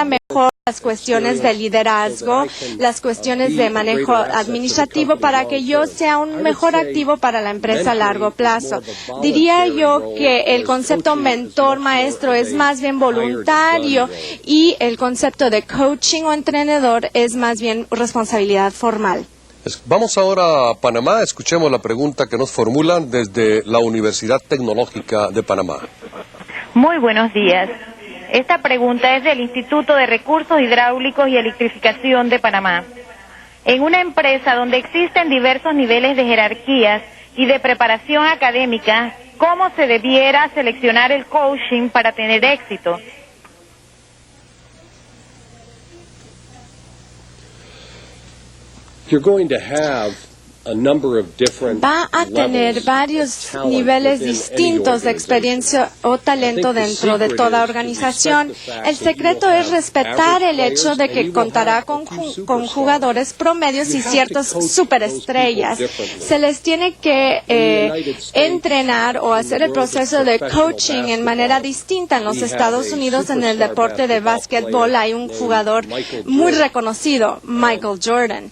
mejor las cuestiones de liderazgo, las cuestiones de manejo administrativo para que yo sea un mejor activo para la empresa a largo plazo. Diría yo que el concepto mentor maestro es más bien voluntario y el concepto de coaching o entrenador es más bien responsabilidad formal. Vamos ahora a Panamá, escuchemos la pregunta que nos formulan desde la Universidad Tecnológica de Panamá. Muy buenos días. Esta pregunta es del Instituto de Recursos Hidráulicos y Electrificación de Panamá. En una empresa donde existen diversos niveles de jerarquías y de preparación académica, ¿cómo se debiera seleccionar el coaching para tener éxito? Va a tener varios niveles distintos de experiencia o talento dentro de toda organización. El secreto es respetar el hecho de que contará con jugadores promedios y ciertas superestrellas. Se les tiene que entrenar o hacer el proceso de coaching en manera distinta. En los Estados Unidos, en el deporte de básquetbol, hay un jugador muy reconocido, Michael Jordan.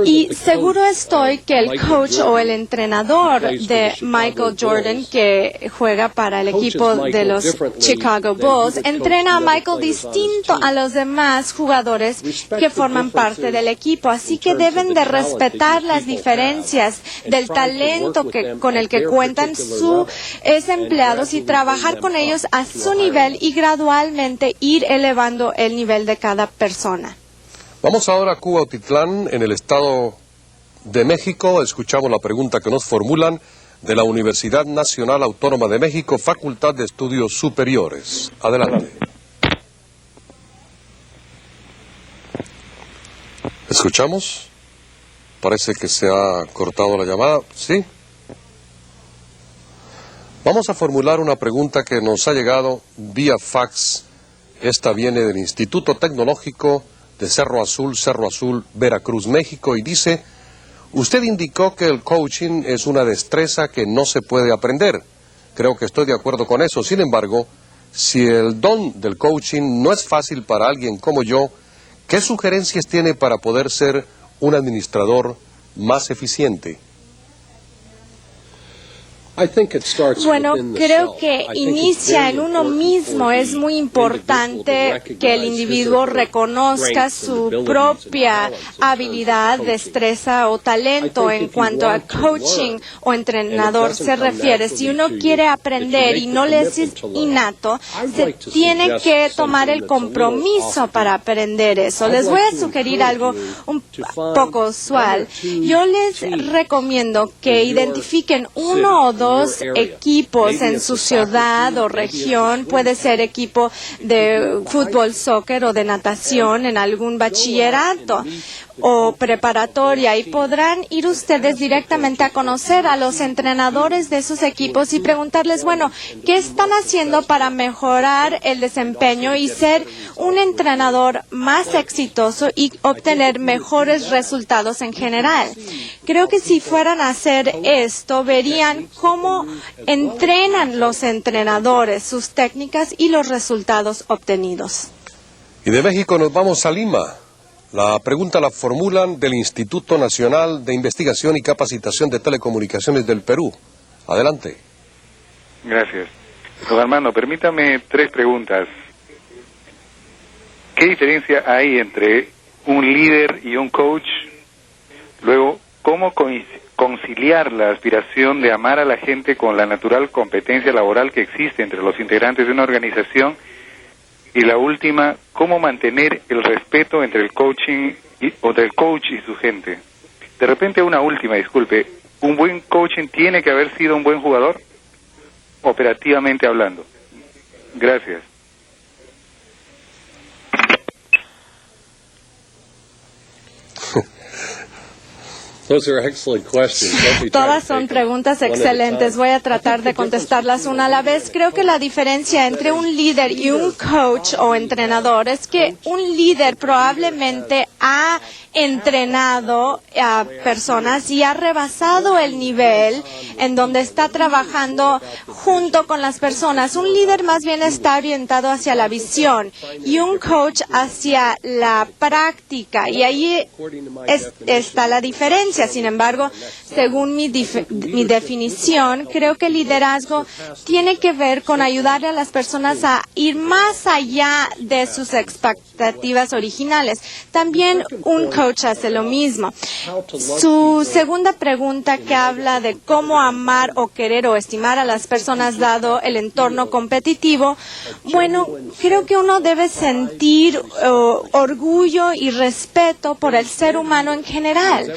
Y seguro estoy que el coach o el entrenador de Michael Jordan, que juega para el equipo de los Chicago Bulls, entrena a Michael distinto a los demás jugadores que forman parte del equipo. Así que deben de respetar las diferencias del talento con el que cuentan sus empleados y trabajar con ellos a su nivel y gradualmente ir elevando el nivel de cada persona. Vamos ahora a Cuautitlán, en el estado de México. Escuchamos la pregunta que nos formulan de la Universidad Nacional Autónoma de México, Facultad de Estudios Superiores. Adelante. ¿Escuchamos? Parece que se ha cortado la llamada. ¿Sí? Vamos a formular una pregunta que nos ha llegado vía fax. Esta viene del Instituto Tecnológico de Cerro Azul, Veracruz, México, y dice: usted indicó que el coaching es una destreza que no se puede aprender. Creo que estoy de acuerdo con eso. Sin embargo, si el don del coaching no es fácil para alguien como yo, ¿qué sugerencias tiene para poder ser un administrador más eficiente? Bueno, creo que inicia en uno mismo. Es muy importante que el individuo reconozca su propia habilidad, destreza o talento en cuanto a coaching o entrenador se refiere. Si uno quiere aprender y no le es innato, se tiene que tomar el compromiso para aprender eso. Les voy a sugerir algo un poco usual. Yo les recomiendo que identifiquen uno o dos equipos en su ciudad o región. Puede ser equipo de fútbol, soccer o de natación en algún bachillerato o preparatoria, y podrán ir ustedes directamente a conocer a los entrenadores de esos equipos y preguntarles, bueno, ¿qué están haciendo para mejorar el desempeño y ser un entrenador más exitoso y obtener mejores resultados en general? Creo que si fueran a hacer esto, verían cómo entrenan los entrenadores, sus técnicas y los resultados obtenidos. Y de México nos vamos a Lima. La pregunta la formulan del Instituto Nacional de Investigación y Capacitación de Telecomunicaciones del Perú. Adelante. Gracias. Don Armando, permítame 3 preguntas. ¿Qué diferencia hay entre un líder y un coach? Luego, ¿cómo conciliar la aspiración de amar a la gente con la natural competencia laboral que existe entre los integrantes de una organización? Y la última, ¿cómo mantener el respeto entre el coach y su gente? De repente una última, disculpe, ¿un buen coaching tiene que haber sido un buen jugador? Operativamente hablando. Gracias. Todas son preguntas excelentes. Voy a tratar de contestarlas una a la vez. Creo que la diferencia entre un líder y un coach o entrenador es que un líder probablemente ha entrenado a personas y ha rebasado el nivel en donde está trabajando junto con las personas. Un líder más bien está orientado hacia la visión y un coach hacia la práctica, y ahí está la diferencia. Sin embargo, según mi definición, creo que el liderazgo tiene que ver con ayudarle a las personas a ir más allá de sus expectativas originales. También un coach hace lo mismo. Su segunda pregunta, que habla de cómo amar o querer o estimar a las personas dado el entorno competitivo, bueno, creo que uno debe sentir orgullo y respeto por el ser humano en general.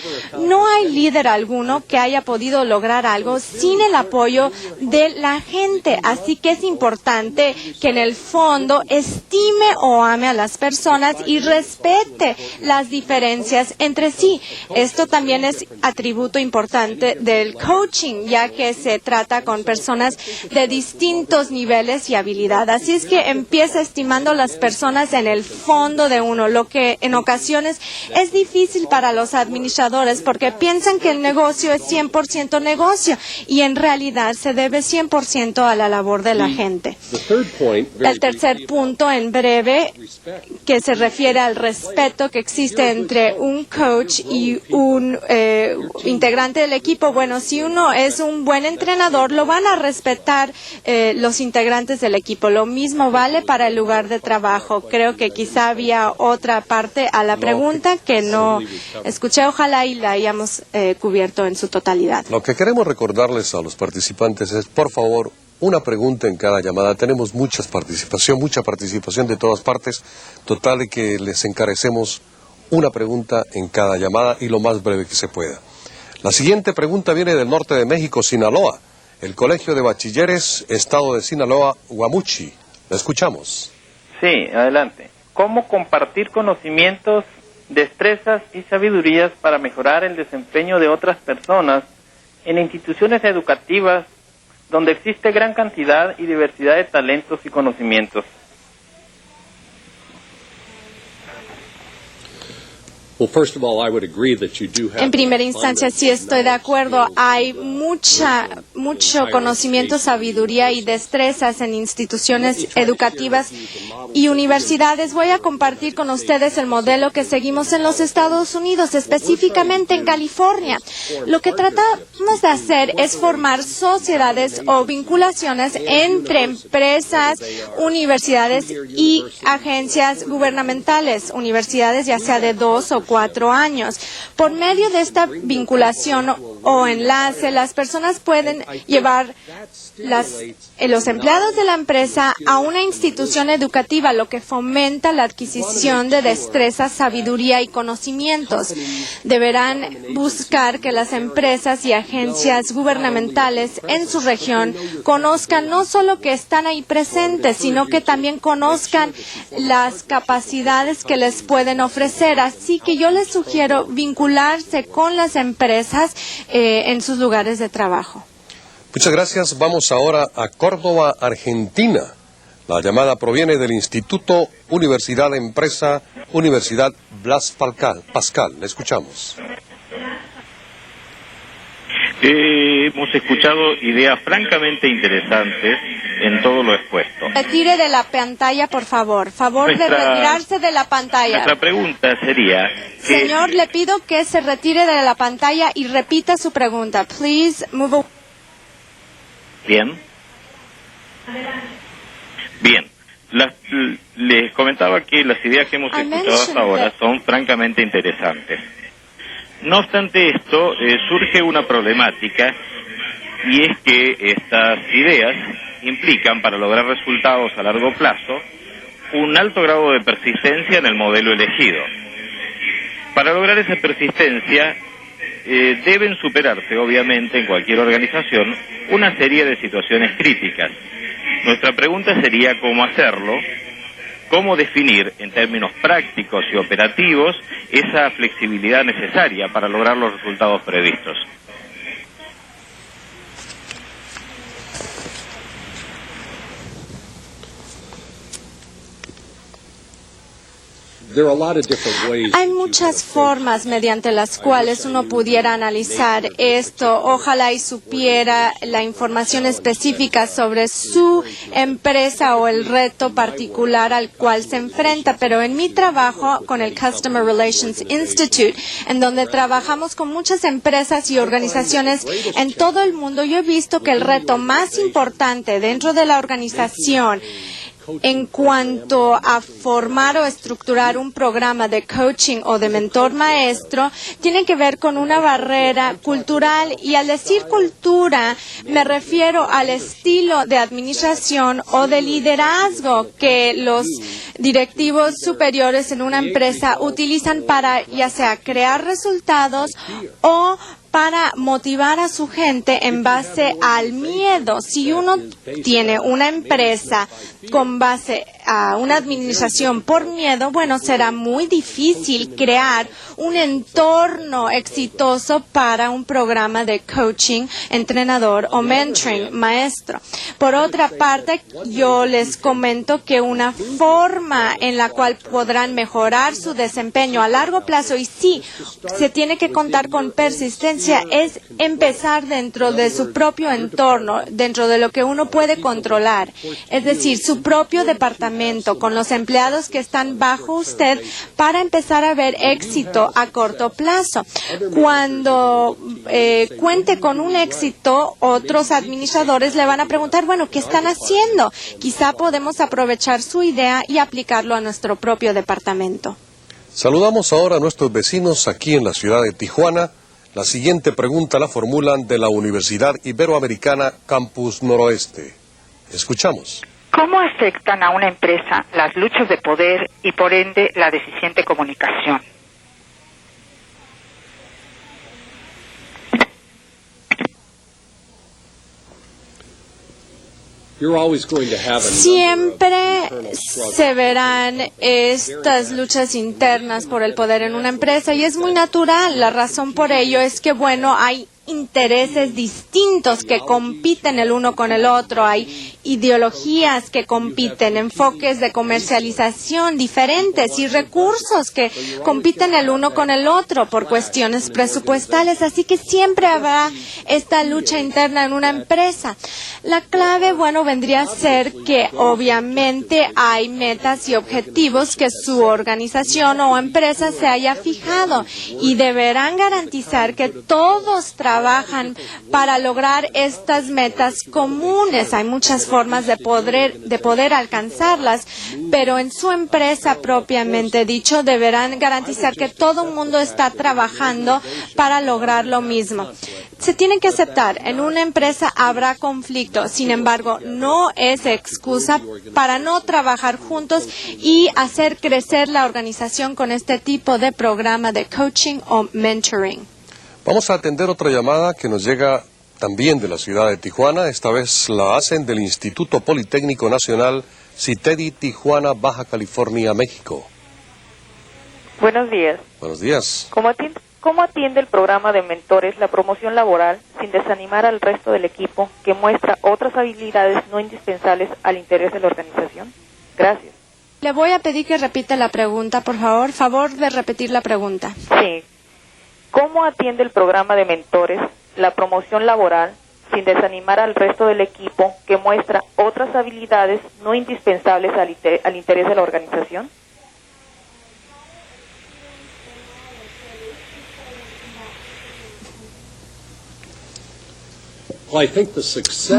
No hay líder alguno que haya podido lograr algo sin el apoyo de la gente, así que es importante que en el fondo estime o ame a las personas y respete las diferencias entre sí. Esto también es atributo importante del coaching, ya que se trata con personas de distintos niveles y habilidad. Así es que empieza estimando a las personas en el fondo de uno, lo que en ocasiones es difícil para los administradores porque piensan que el negocio es 100% negocio y en realidad se debe 100% a la labor de la gente. El tercer punto, en breve, que se refiere al respeto que existe entre un coach y un integrante del equipo. Bueno, si uno es un buen entrenador, lo van a respetar los integrantes del equipo. Lo mismo vale para el lugar de trabajo. Creo que quizá había otra parte a la pregunta que no escuché. Ojalá y la hayamos cubierto en su totalidad. Lo que queremos recordarles a los participantes es, por favor, una pregunta en cada llamada. Tenemos mucha participación de todas partes, total de que les encarecemos una pregunta en cada llamada y lo más breve que se pueda. La siguiente pregunta viene del norte de México, Sinaloa, el Colegio de Bachilleres, Estado de Sinaloa, Guamuchi. La escuchamos. Sí, adelante. ¿Cómo compartir conocimientos, destrezas y sabidurías para mejorar el desempeño de otras personas en instituciones educativas donde existe gran cantidad y diversidad de talentos y conocimientos? En primera instancia, sí estoy de acuerdo. Hay mucho conocimiento, sabiduría y destrezas en instituciones educativas y universidades. Voy a compartir con ustedes el modelo que seguimos en los Estados Unidos, específicamente en California. Lo que tratamos de hacer es formar sociedades o vinculaciones entre empresas, universidades y agencias gubernamentales, universidades ya sea de 2 o 4 años. Por medio de esta vinculación o enlace, las personas pueden llevar los empleados de la empresa a una institución educativa, lo que fomenta la adquisición de destrezas, sabiduría y conocimientos. Deberán buscar que las empresas y agencias gubernamentales en su región conozcan no solo que están ahí presentes, sino que también conozcan las capacidades que les pueden ofrecer. Así que yo les sugiero vincularse con las empresas en sus lugares de trabajo. Muchas gracias. Vamos ahora a Córdoba, Argentina. La llamada proviene del Instituto Universidad Empresa, Universidad Blas Pascal. Le escuchamos. Hemos escuchado ideas francamente interesantes en todo lo expuesto. Retire de la pantalla, por favor. De retirarse de la pantalla. Nuestra pregunta sería... Señor, le pido que se retire de la pantalla y repita su pregunta. Please move away. Bien. Les comentaba que las ideas que hemos escuchado hasta ahora son francamente interesantes. No obstante esto, surge una problemática, y es que estas ideas implican, para lograr resultados a largo plazo, un alto grado de persistencia en el modelo elegido. Para lograr esa persistencia, deben superarse, obviamente, en cualquier organización, una serie de situaciones críticas. Nuestra pregunta sería cómo hacerlo, cómo definir en términos prácticos y operativos esa flexibilidad necesaria para lograr los resultados previstos. Hay muchas formas mediante las cuales uno pudiera analizar esto. Ojalá y supiera la información específica sobre su empresa o el reto particular al cual se enfrenta. Pero en mi trabajo con el Customer Relations Institute, en donde trabajamos con muchas empresas y organizaciones en todo el mundo, yo he visto que el reto más importante dentro de la organización en cuanto a formar o estructurar un programa de coaching o de mentor maestro, tiene que ver con una barrera cultural. Y al decir cultura, me refiero al estilo de administración o de liderazgo que los directivos superiores en una empresa utilizan para ya sea crear resultados o para motivar a su gente en base al miedo. Si uno tiene una empresa con base a una administración por miedo, bueno, será muy difícil crear un entorno exitoso para un programa de coaching, entrenador o mentoring maestro. Por otra parte, yo les comento que una forma en la cual podrán mejorar su desempeño a largo plazo, y sí, se tiene que contar con persistencia, es empezar dentro de su propio entorno, dentro de lo que uno puede controlar, es decir, su propio departamento, con los empleados que están bajo usted, para empezar a ver éxito a corto plazo. Cuando cuente con un éxito, otros administradores le van a preguntar, bueno, ¿qué están haciendo? Quizá podemos aprovechar su idea y aplicarlo a nuestro propio departamento. Saludamos ahora a nuestros vecinos aquí en la ciudad de Tijuana. La siguiente pregunta la formulan de la Universidad Iberoamericana Campus Noroeste. Escuchamos. ¿Cómo afectan a una empresa las luchas de poder y por ende la deficiente comunicación? Siempre se verán estas luchas internas por el poder en una empresa y es muy natural. La razón por ello es que, bueno, hay intereses distintos que compiten el uno con el otro, hay ideologías que compiten, enfoques de comercialización diferentes y recursos que compiten el uno con el otro por cuestiones presupuestales, así que siempre habrá esta lucha interna en una empresa. La clave, bueno, vendría a ser que obviamente hay metas y objetivos que su organización o empresa se haya fijado y deberán garantizar que todos trabajan para lograr estas metas comunes. Hay muchas formas de poder alcanzarlas, pero en su empresa propiamente dicho deberán garantizar que todo el mundo está trabajando para lograr lo mismo. Se tiene que aceptar, en una empresa habrá conflicto, sin embargo, no es excusa para no trabajar juntos y hacer crecer la organización con este tipo de programa de coaching o mentoring. Vamos a atender otra llamada que nos llega también de la ciudad de Tijuana. Esta vez la hacen del Instituto Politécnico Nacional CITEDI Tijuana, Baja California, México. Buenos días. Buenos días. ¿Cómo atiende el programa de mentores la promoción laboral sin desanimar al resto del equipo que muestra otras habilidades no indispensables al interés de la organización? Gracias. Le voy a pedir que repita la pregunta, por favor. Favor de repetir la pregunta. Sí. ¿Cómo atiende el programa de mentores la promoción laboral sin desanimar al resto del equipo que muestra otras habilidades no indispensables al interés de la organización?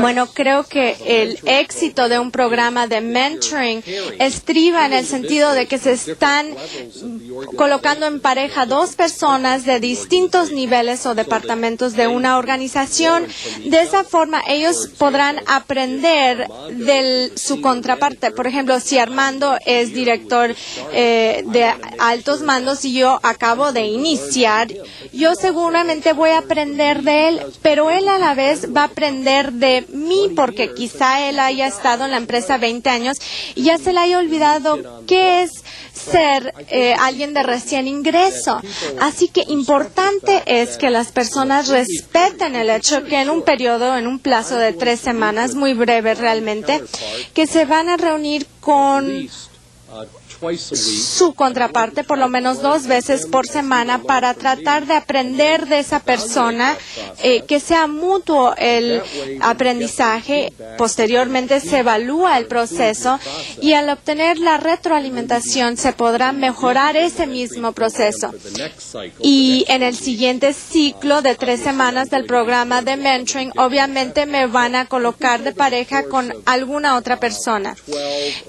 Bueno, creo que el éxito de un programa de mentoring estriba en el sentido de que se están colocando en pareja dos personas de distintos niveles o departamentos de una organización. De esa forma, ellos podrán aprender de su contraparte. Por ejemplo, si Armando es director de altos mandos y yo acabo de iniciar, yo seguramente voy a aprender de él, pero él a la vez va va a aprender de mí porque quizá él haya estado en la empresa 20 años y ya se le haya olvidado qué es ser alguien de recién ingreso. Así que importante es que las personas respeten el hecho que en un periodo, en un plazo de 3 semanas, muy breve realmente, que se van a reunir con su contraparte por lo menos 2 veces por semana para tratar de aprender de esa persona, que sea mutuo el aprendizaje. Posteriormente se evalúa el proceso y al obtener la retroalimentación se podrá mejorar ese mismo proceso. Y en el siguiente ciclo de 3 semanas del programa de mentoring, obviamente me van a colocar de pareja con alguna otra persona.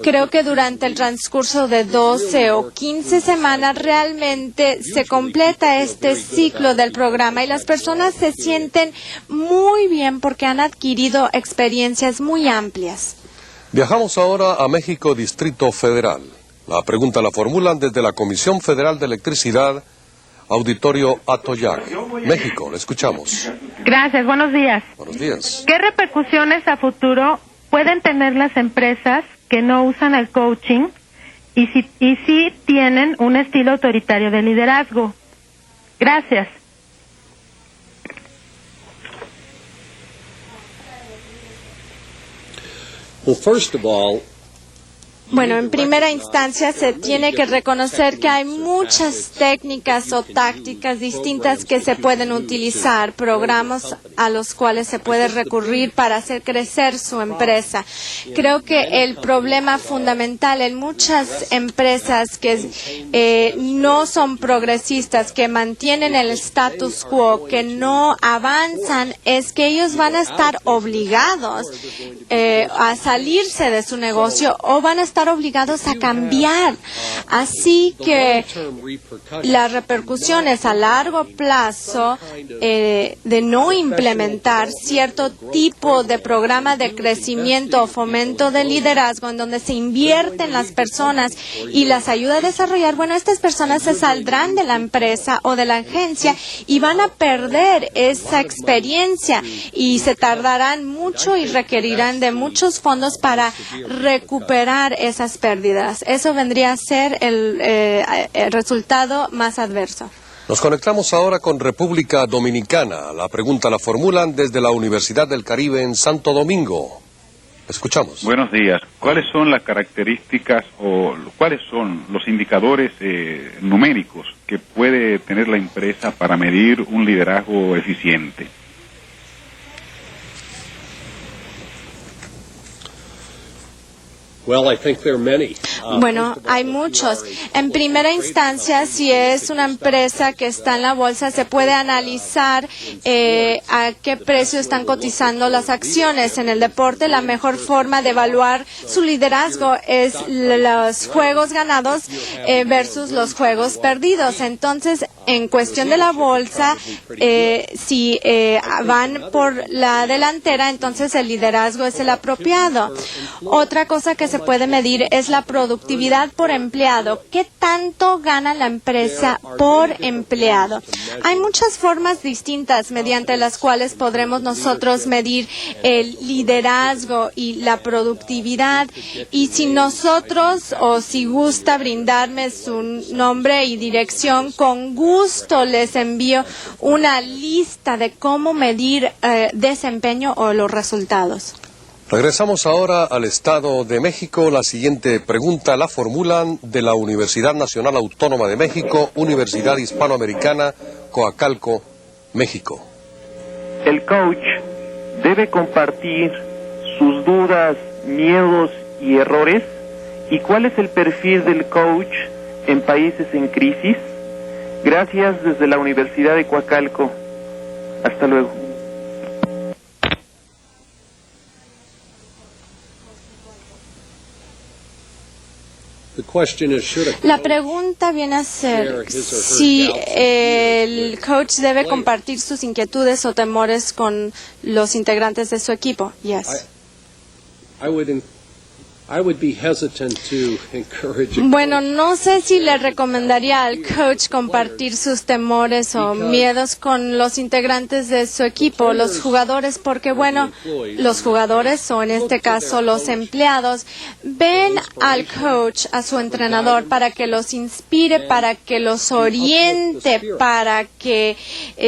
Creo que durante el transcurso de 12 o 15 semanas realmente se completa este ciclo del programa y las personas se sienten muy bien porque han adquirido experiencias muy amplias. Viajamos ahora a México, Distrito Federal. La pregunta la formulan desde la Comisión Federal de Electricidad, Auditorio Atoyac. México, le escuchamos. Gracias, buenos días. Buenos días. ¿Qué repercusiones a futuro pueden tener las empresas que no usan el coaching y si tienen un estilo autoritario de liderazgo? Gracias. Bueno, en primera instancia se tiene que reconocer que hay muchas técnicas o tácticas distintas que se pueden utilizar, programas a los cuales se puede recurrir para hacer crecer su empresa. Creo que el problema fundamental en muchas empresas que no son progresistas, que mantienen el status quo, que no avanzan, es que ellos van a estar obligados a salirse de su negocio o van a estar obligados a cambiar. Así que las repercusiones a largo plazo de no implementar cierto tipo de programa de crecimiento o fomento de liderazgo en donde se invierte en las personas y las ayuda a desarrollar, bueno, estas personas se saldrán de la empresa o de la agencia y van a perder esa experiencia y se tardarán mucho y requerirán de muchos fondos para recuperar esas pérdidas. Eso vendría a ser el resultado más adverso. Nos conectamos ahora con República Dominicana. La pregunta la formulan desde la Universidad del Caribe en Santo Domingo. Escuchamos. Buenos días. ¿Cuáles son las características o cuáles son los indicadores numéricos que puede tener la empresa para medir un liderazgo eficiente? Bueno, hay muchos. En primera instancia, si es una empresa que está en la bolsa, se puede analizar a qué precio están cotizando las acciones. En el deporte, la mejor forma de evaluar su liderazgo es los juegos ganados versus los juegos perdidos. Entonces, en cuestión de la bolsa, si van por la delantera, entonces el liderazgo es el apropiado. Otra cosa que se puede medir es la productividad por empleado. ¿Qué tanto gana la empresa por empleado? Hay muchas formas distintas mediante las cuales podremos nosotros medir el liderazgo y la productividad. Y si nosotros, o si gusta brindarme su nombre y dirección, con gusto les envío una lista de cómo medir desempeño o los resultados. Regresamos ahora al Estado de México. La siguiente pregunta la formulan de la Universidad Nacional Autónoma de México, Universidad Hispanoamericana, Coacalco, México. El coach debe compartir sus dudas, miedos y errores. ¿Y cuál es el perfil del coach en países en crisis? Gracias desde la Universidad de Coacalco. Hasta luego. La pregunta viene a ser si el coach debe compartir sus inquietudes o temores con los integrantes de su equipo. Yes. Bueno, no sé si le recomendaría al coach compartir sus temores o miedos con los integrantes de su equipo, los jugadores, porque bueno, los jugadores o en este caso los empleados ven al coach, a su entrenador, para que los inspire, para que los oriente, para que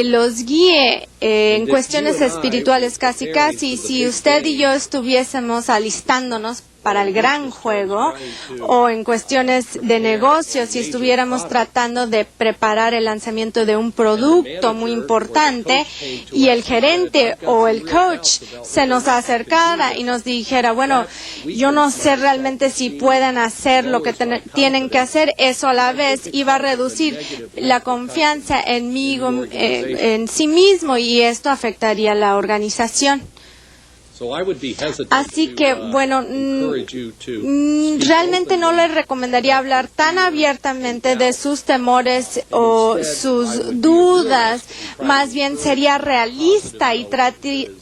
los guíe en cuestiones espirituales casi. Si usted y yo estuviésemos alistándonos para el gran juego o en cuestiones de negocios, si estuviéramos tratando de preparar el lanzamiento de un producto muy importante y el gerente o el coach se nos acercara y nos dijera, bueno, yo no sé realmente si pueden hacer lo que tienen que hacer, eso a la vez iba a reducir la confianza en sí mismo y esto afectaría a la organización. Así que, bueno, realmente no les recomendaría hablar tan abiertamente de sus temores o sus dudas. Más bien sería realista y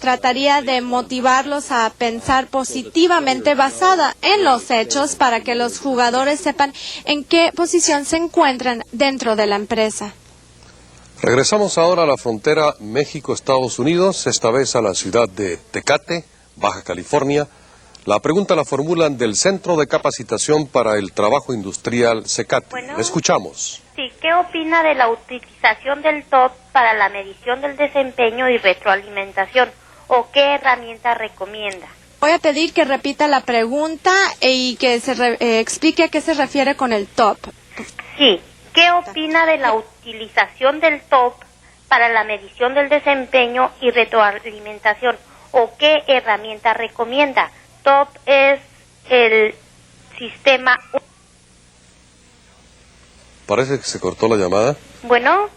trataría de motivarlos a pensar positivamente basada en los hechos para que los jugadores sepan en qué posición se encuentran dentro de la empresa. Regresamos ahora a la frontera México-Estados Unidos, esta vez a la ciudad de Tecate, Baja California. La pregunta la formulan del Centro de Capacitación para el Trabajo Industrial CECATI. Bueno, escuchamos. Sí, ¿qué opina de la utilización del TOP para la medición del desempeño y retroalimentación? ¿O qué herramienta recomienda? Voy a pedir que repita la pregunta y que se explique a qué se refiere con el TOP. Sí. ¿Qué opina de la utilización del TOP para la medición del desempeño y retroalimentación? ¿O qué herramienta recomienda? TOP es el sistema... Parece que se cortó la llamada. Bueno.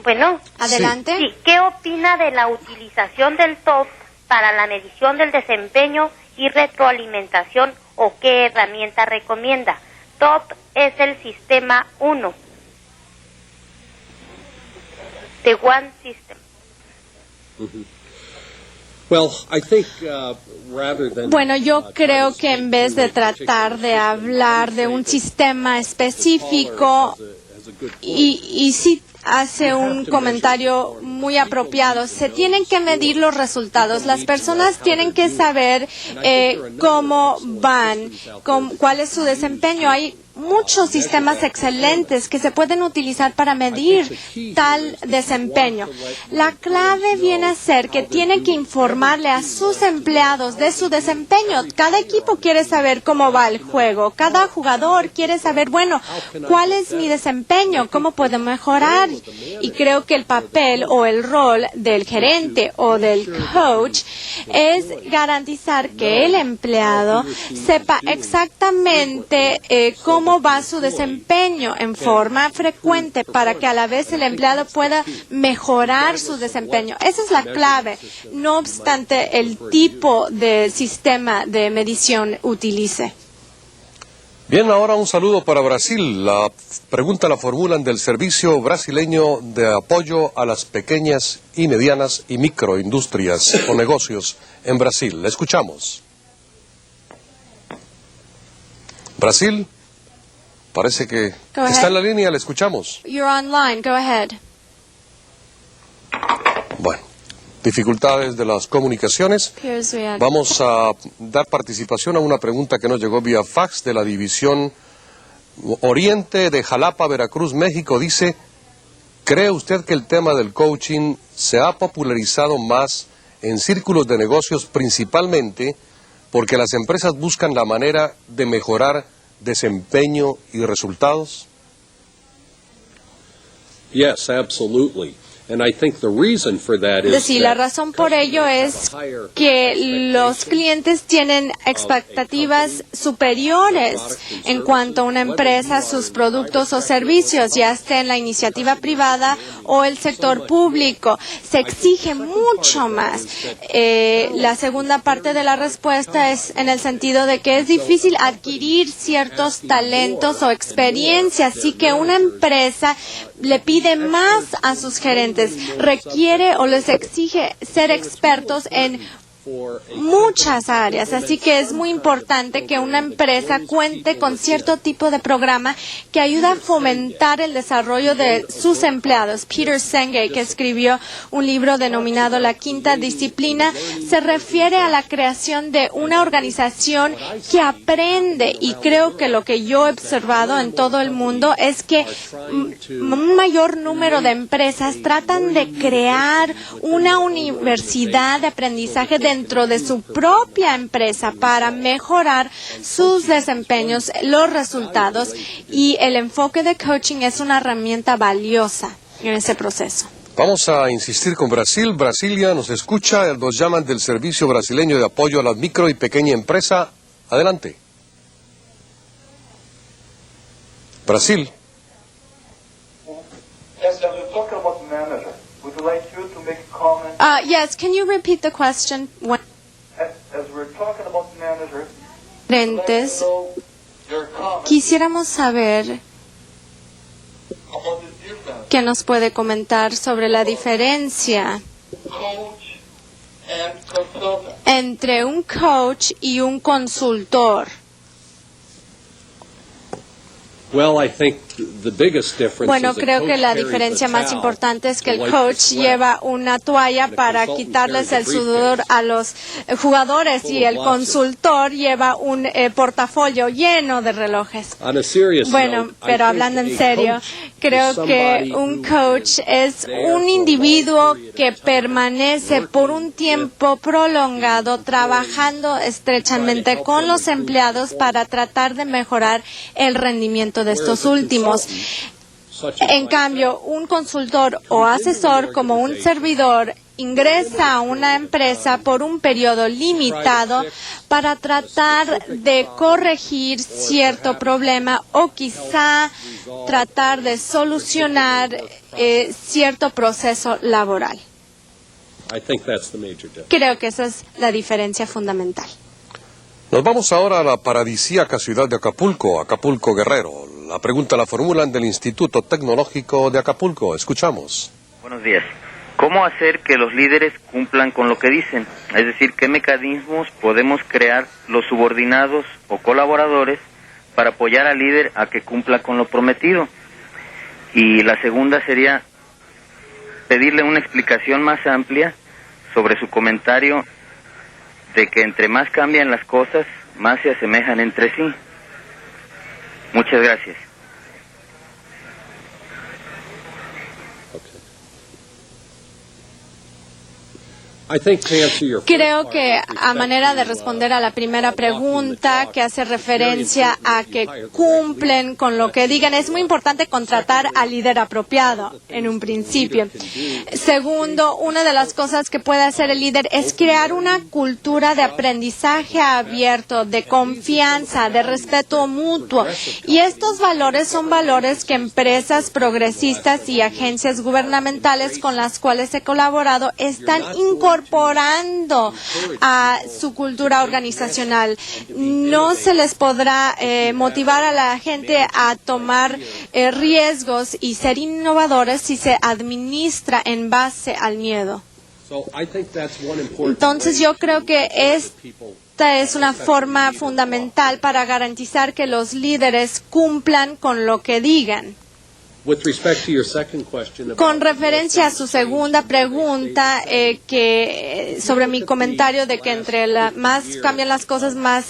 Bueno. Adelante. Sí. ¿Qué opina de la utilización del TOP para la medición del desempeño y retroalimentación? ¿O qué herramienta recomienda? TOP es el sistema 1. The One System. Bueno, yo creo que en vez de tratar de hablar de un sistema específico, y sí hace un comentario muy apropiado, se tienen que medir los resultados. Las personas tienen que saber cómo van, cuál es su desempeño. Hay muchos sistemas excelentes que se pueden utilizar para medir tal desempeño. La clave viene a ser que tienen que informarle a sus empleados de su desempeño. Cada equipo quiere saber cómo va el juego. Cada jugador quiere saber, bueno, ¿cuál es mi desempeño? ¿Cómo puedo mejorar? Y creo que el papel o el rol del gerente o del coach es garantizar que el empleado sepa exactamente cómo va su desempeño en forma frecuente para que a la vez el empleado pueda mejorar su desempeño. Esa es la clave, no obstante el tipo de sistema de medición utilice. Bien, ahora un saludo para Brasil. La pregunta la formulan del Servicio Brasileño de Apoyo a las Pequeñas y Medianas y Microindustrias o Negocios en Brasil. La escuchamos. Brasil. Parece que está en la línea, le escuchamos. You're online, go ahead. Bueno, dificultades de las comunicaciones. Vamos a dar participación a una pregunta que nos llegó vía fax de la División Oriente de Jalapa, Veracruz, México. Dice, ¿cree usted que el tema del coaching se ha popularizado más en círculos de negocios principalmente porque las empresas buscan la manera de mejorar desempeño y resultados? Yes, absolutely. And I think the reason for that is Sí, la razón por ello es que los clientes tienen expectativas superiores en cuanto a una empresa, sus productos o servicios, ya esté en la iniciativa privada o el sector público. Se exige mucho más. La segunda parte de la respuesta es en el sentido de que es difícil adquirir ciertos talentos o experiencias, así que una empresa le pide más a sus gerentes, requiere o les exige ser expertos en muchas áreas, así que es muy importante que una empresa cuente con cierto tipo de programa que ayuda a fomentar el desarrollo de sus empleados. Peter Senge, que escribió un libro denominado La Quinta Disciplina, se refiere a la creación de una organización que aprende, y creo que lo que yo he observado en todo el mundo es que un mayor número de empresas tratan de crear una universidad de aprendizaje dentro de su propia empresa para mejorar sus desempeños, los resultados, y el enfoque de coaching es una herramienta valiosa en ese proceso. Vamos a insistir con Brasil. Brasilia nos escucha, nos llaman del Servicio Brasileño de Apoyo a la Micro y Pequeña Empresa. Adelante. Brasil. Yes, can you repeat the question? Quisiéramos saber qué nos puede comentar sobre la diferencia entre un coach y un consultor. Bueno, creo que la diferencia más importante es que el coach lleva una toalla para quitarles el sudor a los jugadores y el consultor lleva un portafolio lleno de relojes. Bueno, pero hablando en serio, creo que un coach es un individuo que permanece por un tiempo prolongado trabajando estrechamente con los empleados para tratar de mejorar el rendimiento de estos últimos. En cambio, un consultor o asesor, como un servidor, ingresa a una empresa por un periodo limitado para tratar de corregir cierto problema o quizá tratar de solucionar cierto proceso laboral. Creo que esa es la diferencia fundamental. Nos vamos ahora a la paradisíaca ciudad de Acapulco, Acapulco Guerrero. La pregunta la formulan del Instituto Tecnológico de Acapulco. Escuchamos. Buenos días. ¿Cómo hacer que los líderes cumplan con lo que dicen? Es decir, ¿qué mecanismos podemos crear los subordinados o colaboradores para apoyar al líder a que cumpla con lo prometido? Y la segunda sería pedirle una explicación más amplia sobre su comentario de que entre más cambian las cosas, más se asemejan entre sí. Muchas gracias. Creo que a manera de responder a la primera pregunta, que hace referencia a que cumplen con lo que digan, es muy importante contratar al líder apropiado en un principio. Segundo, una de las cosas que puede hacer el líder es crear una cultura de aprendizaje abierto, de confianza, de respeto mutuo. Y estos valores son valores que empresas progresistas y agencias gubernamentales con las cuales he colaborado están incorporando a su cultura organizacional. No se les podrá motivar a la gente a tomar riesgos y ser innovadores si se administra en base al miedo. Entonces yo creo que esta es una forma fundamental para garantizar que los líderes cumplan con lo que digan. Con referencia a su segunda pregunta, que sobre mi comentario de que entre más cambian las cosas, más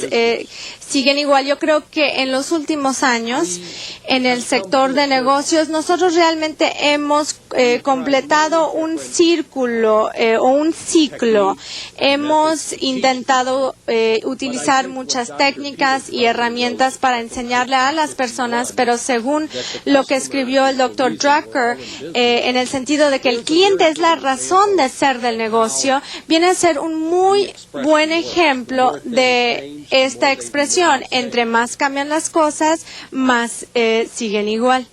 siguen igual, yo creo que en los últimos años, en el sector de negocios, nosotros realmente hemos completado un círculo o un ciclo. Hemos intentado utilizar muchas técnicas y herramientas para enseñarle a las personas, pero según lo que escribió el Dr. Drucker, en el sentido de que el cliente es la razón de ser del negocio, viene a ser un muy buen ejemplo de esta expresión. Entre más cambian las cosas, más siguen igual.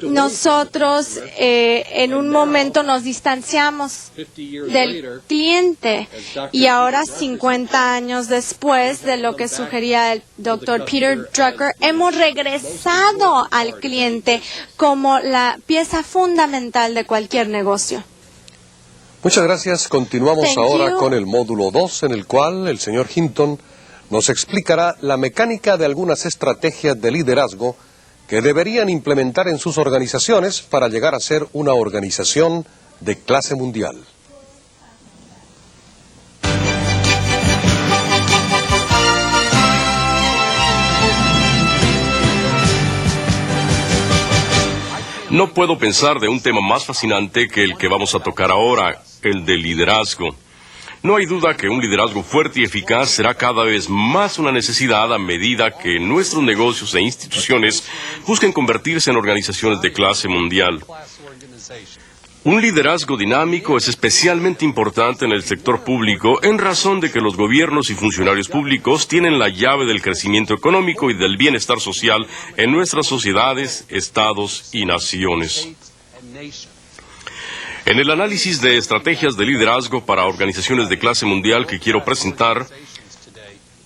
Nosotros en un momento nos distanciamos del cliente y ahora 50 años después de lo que sugería el Dr. Peter Drucker, hemos regresado al cliente como la pieza fundamental de cualquier negocio. Muchas gracias. Continuamos ahora con el módulo 2, en el cual el señor Hinton nos explicará la mecánica de algunas estrategias de liderazgo que deberían implementar en sus organizaciones para llegar a ser una organización de clase mundial. No puedo pensar de un tema más fascinante que el que vamos a tocar ahora, el de liderazgo. No hay duda que un liderazgo fuerte y eficaz será cada vez más una necesidad a medida que nuestros negocios e instituciones busquen convertirse en organizaciones de clase mundial. Un liderazgo dinámico es especialmente importante en el sector público en razón de que los gobiernos y funcionarios públicos tienen la llave del crecimiento económico y del bienestar social en nuestras sociedades, estados y naciones. En el análisis de estrategias de liderazgo para organizaciones de clase mundial que quiero presentar,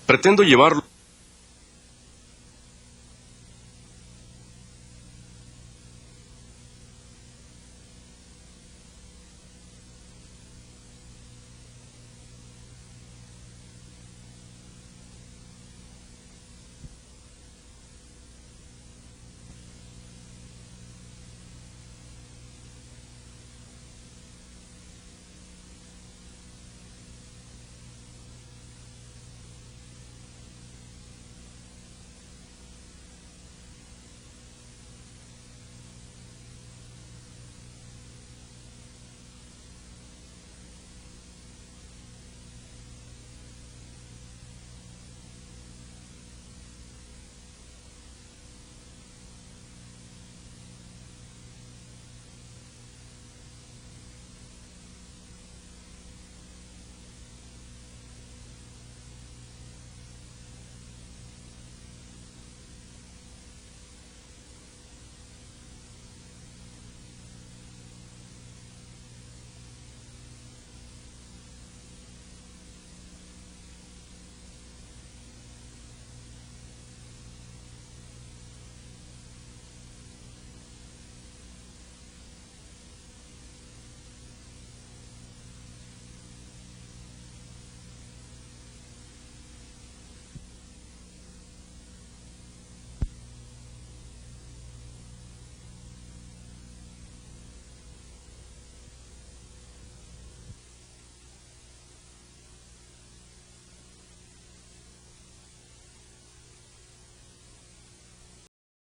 pretendo llevarlo